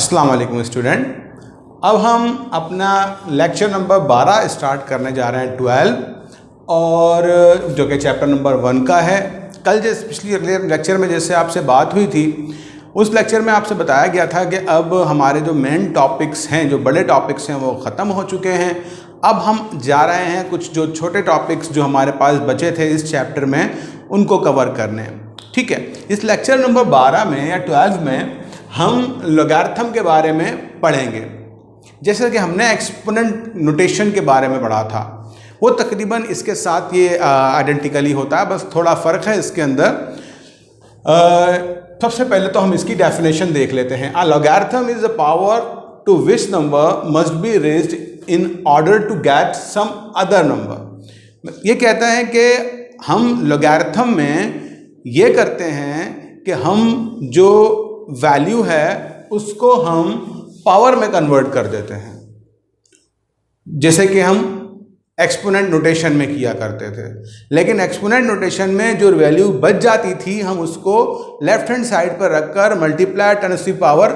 अस्सलाम वालेकुम स्टूडेंट। अब हम अपना लेक्चर नंबर 12 स्टार्ट करने जा रहे हैं 12 और जो कि चैप्टर नंबर 1 का है। कल जैसे पिछली लेक्चर में जैसे आपसे बात हुई थी उस लेक्चर में आपसे बताया गया था कि अब हमारे जो मेन टॉपिक्स हैं, जो बड़े टॉपिक्स हैं वो ख़त्म हो चुके हैं। अब हम जा रहे हैं कुछ जो छोटे टॉपिक्स जो हमारे पास बचे थे इस चैप्टर में उनको कवर करने। ठीक है, इस लेक्चर नंबर 12 में या 12 में हम लॉगरिथम के बारे में पढ़ेंगे। जैसे कि हमने एक्सपोनेंट नोटेशन के बारे में पढ़ा था, वो तकरीबन इसके साथ ये आइडेंटिकली होता है, बस थोड़ा फ़र्क है इसके अंदर। सबसे पहले तो हम इसकी डेफिनेशन देख लेते हैं। A logarithm is a power to which number must be raised in order to get some other number. ये कहता है कि हम लॉगरिथम में ये करते हैं कि हम जो वैल्यू है उसको हम पावर में कन्वर्ट कर देते हैं, जैसे कि हम एक्सपोनेंट नोटेशन में किया करते थे। लेकिन एक्सपोनेंट नोटेशन में जो वैल्यू बच जाती थी हम उसको लेफ्ट हैंड साइड पर रखकर मल्टीप्लाई 10 की पावर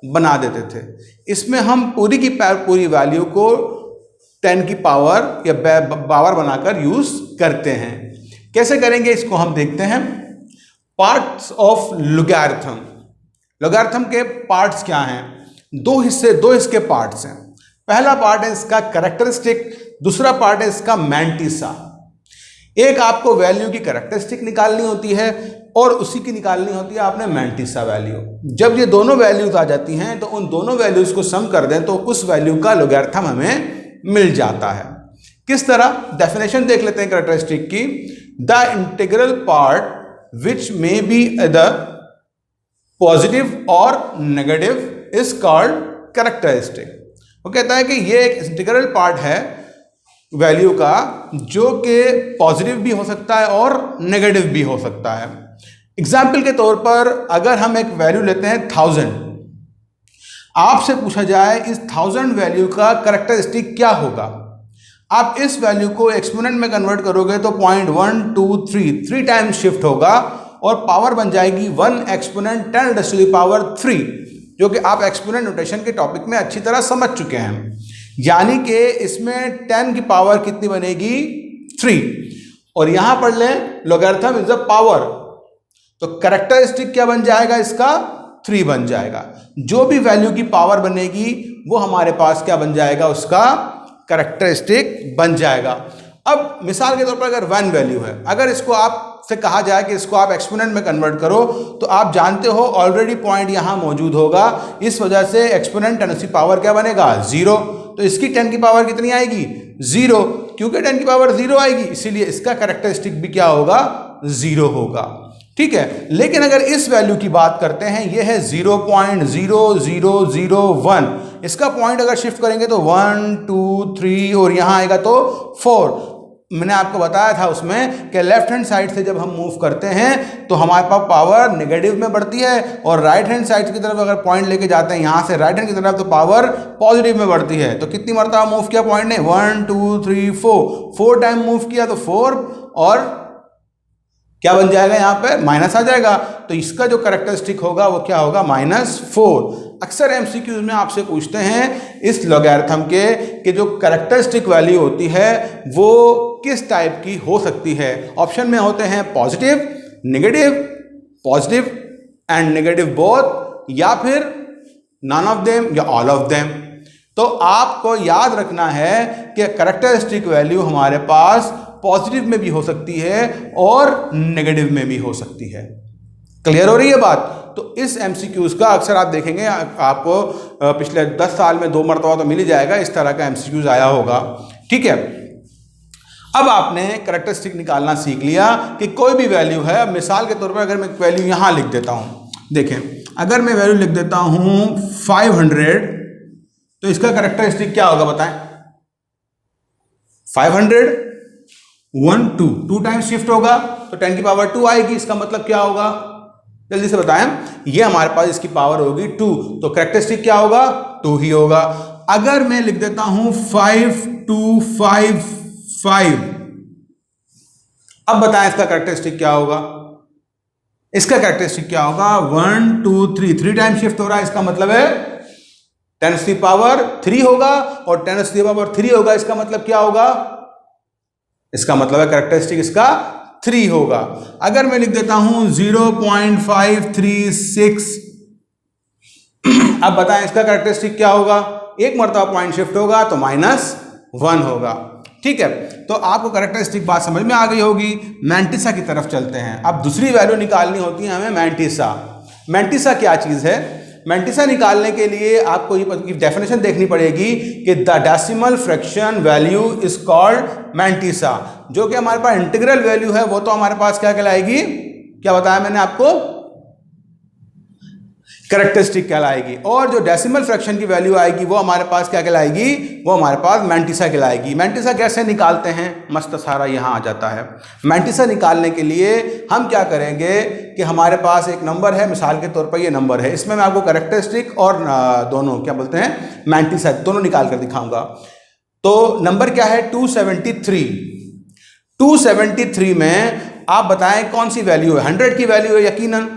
बना देते थे। इसमें हम पूरी की पूरी वैल्यू को 10 की पावर या पावर बनाकर यूज करते हैं। कैसे करेंगे इसको हम देखते हैं। Parts of logarithm. लॉगरिथम के पार्ट्स क्या हैं? दो इसके पार्ट्स हैं। पहला पार्ट है इसका कैरेक्टरिस्टिक, दूसरा पार्ट है इसका मैंटिसा। एक आपको वैल्यू की कैरेक्टरिस्टिक निकालनी होती है और उसी की निकालनी होती है आपने मैंटिसा वैल्यू। जब ये दोनों वैल्यूज आ जाती हैं तो उन दोनों वैल्यूज को सम कर दें तो उस वैल्यू का लॉगरिथम हमें मिल जाता है। किस तरह? डेफिनेशन देख लेते हैं कैरेक्टरिस्टिक की। The integral part which may be the positive और नेगेटिव इज कॉल्ड कैरेक्टरिस्टिक। वो कहता है कि ये एक इंटीग्रल पार्ट है वैल्यू का जो कि पॉजिटिव भी हो सकता है और नेगेटिव भी हो सकता है। एग्जाम्पल के तौर पर अगर हम एक वैल्यू लेते हैं 1000, आपसे पूछा जाए इस 1000 वैल्यू का कैरेक्टरिस्टिक क्या होगा। आप इस वैल्यू को एक्सपोनेंट में कन्वर्ट करोगे तो 0.123 टाइम्स शिफ्ट होगा और पावर बन जाएगी 1 एक्सपोनेंट 10⁻³ जो कि आप एक्सपोनेंट नोटेशन के टॉपिक में अच्छी तरह समझ चुके हैं। यानी कि इसमें 10 की पावर कितनी बनेगी? 3। और यहां पढ़ लें लॉगरिथम इज अ पावर, तो कैरेक्टरिस्टिक क्या बन जाएगा इसका? 3 बन जाएगा। जो भी वैल्यू की पावर बनेगी वो हमारे पास क्या बन जाएगा? उसका कैरेक्टरिस्टिक बन जाएगा। अब मिसाल के तौर पर अगर 1 वैल्यू है, अगर इसको आप से कहा जाए कि इसको आप एक्सपोनेंट में कन्वर्ट करो तो आप जानते हो ऑलरेडी पॉइंट यहां मौजूद होगा। इस वजह से एक्सपोनेंट 10 की पावर क्या बनेगा? 0। तो इसकी 10 की पावर कितनी आएगी? 0। क्योंकि 10 की पावर 0 आएगी इसीलिए इसका कैरेक्टरिस्टिक भी क्या होगा? 0 होगा। ठीक है, लेकिन अगर इस वैल्यू की बात करते हैं, यह है 0.0001। इसका पॉइंट अगर शिफ्ट करेंगे तो 1 2 3 और यहां आएगा तो 4। मैंने आपको बताया था उसमें कि लेफ्ट हैंड साइड से जब हम मूव करते हैं तो हमारे पास पावर नेगेटिव में बढ़ती है और राइट हैंड साइड की तरफ अगर पॉइंट लेके जाते हैं यहां से राइट हैंड की तरफ तो पावर पॉजिटिव में बढ़ती है। तो कितनी मरतबा मूव किया पॉइंट ने? 1 2 3 4 टाइम मूव किया तो 4 और क्या बन जाएगा? यहाँ पे माइनस आ जाएगा। तो इसका जो कैरेक्टरिस्टिक होगा वो क्या होगा? -4। अक्सर एमसीक्यूज में आपसे पूछते हैं इस लॉगरिथम के कि जो कैरेक्टरिस्टिक वैल्यू होती है वो किस टाइप की हो सकती है। ऑप्शन में होते हैं positive, negative, positive and negative both, या फिर नन ऑफ देम या ऑल ऑफ देम। तो आपको याद रखना है कि कैरेक्टरिस्टिक वैल्यू हमारे पास पॉजिटिव में भी हो सकती है और नेगेटिव में भी हो सकती है। क्लियर हो रही है बात? तो इस एमसीक्यूज का अक्सर आप देखेंगे आपको पिछले 10 साल में 2 मरतबा तो मिल ही जाएगा, इस तरह का एमसीक्यूज आया होगा। ठीक है, अब आपने कैरेक्टरिस्टिक निकालना सीख लिया कि कोई भी वैल्यू है। अब मिसाल के तौर पर अगर मैं वैल्यू यहां लिख देता हूं, देखें अगर मैं वैल्यू लिख देता हूं 500 तो इसका कैरेक्टरिस्टिक क्या होगा बताएं? 500 1 2 टाइम्स शिफ्ट होगा तो 10 की पावर 2 आएगी। इसका मतलब क्या होगा? जल्दी से बताएं। ये हमारे पास इसकी पावर होगी 2, तो कैरेक्टरिस्टिक क्या होगा? 2 ही होगा। अगर मैं लिख देता हूं 5255, अब बताएं इसका कैरेक्टरिस्टिक क्या होगा? इसका कैरेक्टरिस्टिक क्या होगा? 1 2 3 टाइम शिफ्ट हो रहा है, इसका मतलब है 10³ होगा और 10³ होगा, इसका मतलब क्या होगा? इसका मतलब है कैरेक्टरिस्टिक इसका 3 होगा। अगर मैं लिख देता हूं 0.536 अब बताएं इसका कैरेक्टरिस्टिक क्या होगा? एक मरतबा पॉइंट शिफ्ट होगा तो -1 होगा। ठीक है, तो आपको कैरेक्टरिस्टिक बात समझ में आ गई होगी। मैंटिसा की तरफ चलते हैं। अब दूसरी वैल्यू निकालनी होती है हमें मैंटिसा। मैंटिसा क्या चीज है? मैंटिसा निकालने के लिए आपको ये डेफिनेशन देखनी पड़ेगी कि the decimal fraction value is called mantissa. जो कि हमारे पास इंटीग्रल वैल्यू है वो तो हमारे पास क्या कहलाएगी? क्या बताया मैंने आपको? कैरेक्टरिस्टिक कहलाएगी। और जो डेसिमल फ्रैक्शन की वैल्यू आएगी वो हमारे पास क्या कहलाएगी? वो हमारे पास मैंटिसा कहलाएगी। मैंटिसा कैसे निकालते हैं? मस्त सारा यहाँ आ जाता है। मैंटिसा निकालने के लिए हम क्या करेंगे कि हमारे पास एक नंबर है, मिसाल के तौर पर ये नंबर है, इसमें मैं आपको कैरेक्टरिस्टिक और दोनों क्या बोलते हैं मैंटिसा दोनों निकाल कर दिखाऊंगा। तो नंबर क्या है? 273। 273 में आप बताएं कौन सी वैल्यू है? 100 की वैल्यू है यकीनन।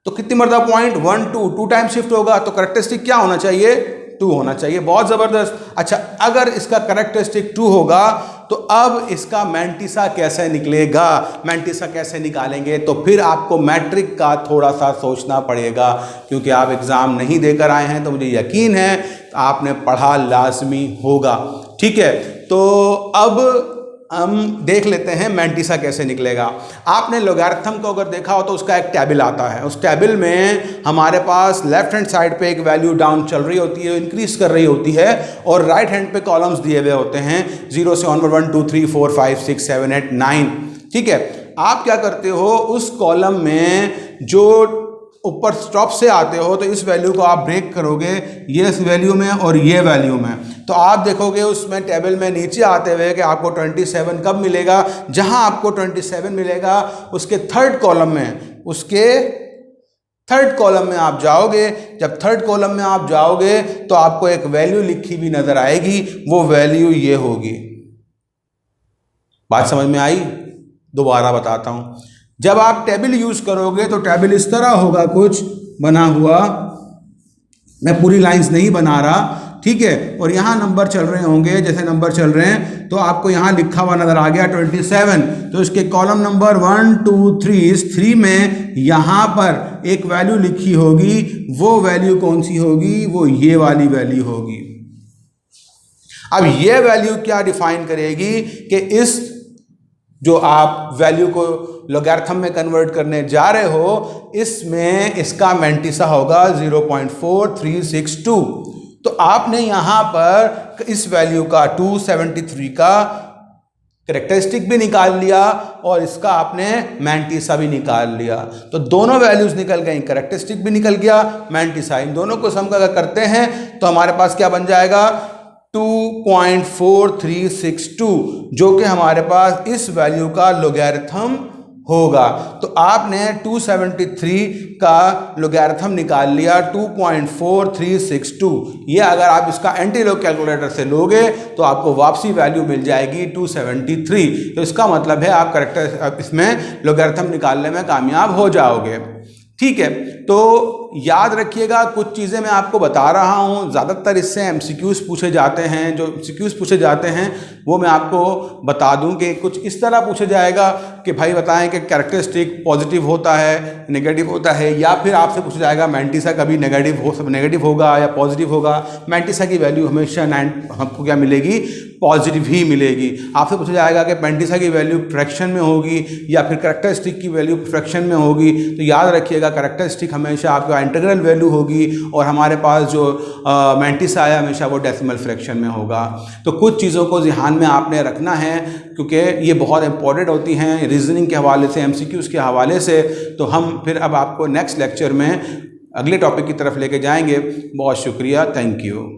तो कितनी मरतबा पॉइंट 1 2 टाइम शिफ्ट होगा तो कैरेक्टरिस्टिक क्या होना चाहिए? 2 होना चाहिए। बहुत जबरदस्त। अच्छा, अगर इसका कैरेक्टरिस्टिक 2 होगा तो अब इसका मैंटिसा कैसे निकलेगा? मैंटिसा कैसे निकालेंगे? तो फिर आपको मैट्रिक का थोड़ा सा सोचना पड़ेगा, क्योंकि आप एग्जाम नहीं देकर आए हैं तो मुझे यकीन है आपने पढ़ा लाजमी होगा। ठीक है, तो अब हम देख लेते हैं मैंटिसा कैसे निकलेगा। आपने लोगैरिथम को अगर देखा हो तो उसका एक टेबल आता है। उस टेबल में हमारे पास लेफ्ट हैंड साइड पे एक वैल्यू डाउन चल रही होती है, इंक्रीज कर रही होती है, और राइट हैंड पे कॉलम्स दिए हुए होते हैं 0 से ऑनवर्ड 1 2 3 4 5 6 7 8 9। ठीक है, आप क्या करते हो? उस कॉलम में जो ऊपर स्टॉप से आते हो तो इस वैल्यू को आप ब्रेक करोगे ये इस वैल्यू में और ये वैल्यू में, तो आप देखोगे उसमें टेबल में नीचे आते हुए कि आपको 27 कब मिलेगा? जहां आपको 27 मिलेगा उसके थर्ड कॉलम में आप जाओगे। जब थर्ड कॉलम में आप जाओगे तो आपको एक वैल्यू लिखी हुई नजर आएगी, वो वैल्यू ये होगी। बात समझ में आई? दोबारा बताता हूं। जब आप टेबल यूज करोगे तो टेबल इस तरह होगा, कुछ बना हुआ, मैं पूरी लाइंस नहीं बना रहा। ठीक है, और यहाँ नंबर चल रहे होंगे, जैसे नंबर चल रहे हैं तो आपको यहाँ लिखा हुआ नजर आ गया 27। तो इसके कॉलम नंबर 1 2 3 इस 3 में यहाँ पर एक वैल्यू लिखी होगी। वो वैल्यू कौन सी होगी? वो ये वाली वैल्यू होगी। अब ये वैल्यू क्या डिफाइन करेगी कि इस जो आप वैल्यू को लोगैरिथम में कन्वर्ट करने जा रहे हो, इसमें इसका मैंटिसा होगा 0.4362। तो आपने यहां पर इस वैल्यू का 273 का कैरेक्टरिस्टिक भी निकाल लिया और इसका आपने मैंटिसा भी निकाल लिया। तो दोनों वैल्यूज निकल गई, कैरेक्टरिस्टिक भी निकल गया, मैंटिसा। इन दोनों को सम अगर करते हैं तो हमारे पास क्या बन जाएगा? 2.4362, जो कि हमारे पास इस वैल्यू का लोगैरिथम होगा। तो आपने 273 का लोगैरिथम निकाल लिया 2.4362। ये अगर आप इसका एंटीलॉग कैलकुलेटर से लोगे तो आपको वापसी वैल्यू मिल जाएगी 273। तो इसका मतलब है आप करेक्ट इसमें लोगैरिथम निकालने में कामयाब हो जाओगे। ठीक है, तो याद रखिएगा कुछ चीज़ें मैं आपको बता रहा हूँ, ज़्यादातर इससे एमसीक्यूज़ पूछे जाते हैं। जो एमसीक्यूज़ पूछे जाते हैं वो मैं आपको बता दूं कि कुछ इस तरह पूछा जाएगा कि भाई बताएं कि कैरेक्टरिस्टिक पॉजिटिव होता है, नेगेटिव होता है, या फिर आपसे पूछा जाएगा मैंटिसा कभी नेगेटिव होगा या पॉजिटिव होगा। मैंटिसा की वैल्यू हमेशा हमको क्या मिलेगी? पॉजिटिव ही मिलेगी। आपसे पूछा जाएगा कि मैंटिसा की वैल्यू फ्रैक्शन में होगी या फिर कैरेक्टरिस्टिक की वैल्यू फ्रैक्शन में होगी। तो याद रखिएगा कैरेक्टरिस्टिक हमेशा आपका इंटीग्रल वैल्यू होगी और हमारे पास जो मैंटिसा है हमेशा वो डेसिमल फ्रैक्शन में होगा। तो कुछ चीज़ों को ध्यान में आपने रखना है क्योंकि ये बहुत इंपॉर्टेंट होती हैं रीजनिंग के हवाले से, एमसीक्यूज़ के हवाले से। तो हम फिर अब आपको नेक्स्ट लेक्चर में अगले टॉपिक की तरफ लेके जाएंगे। बहुत शुक्रिया, थैंक यू।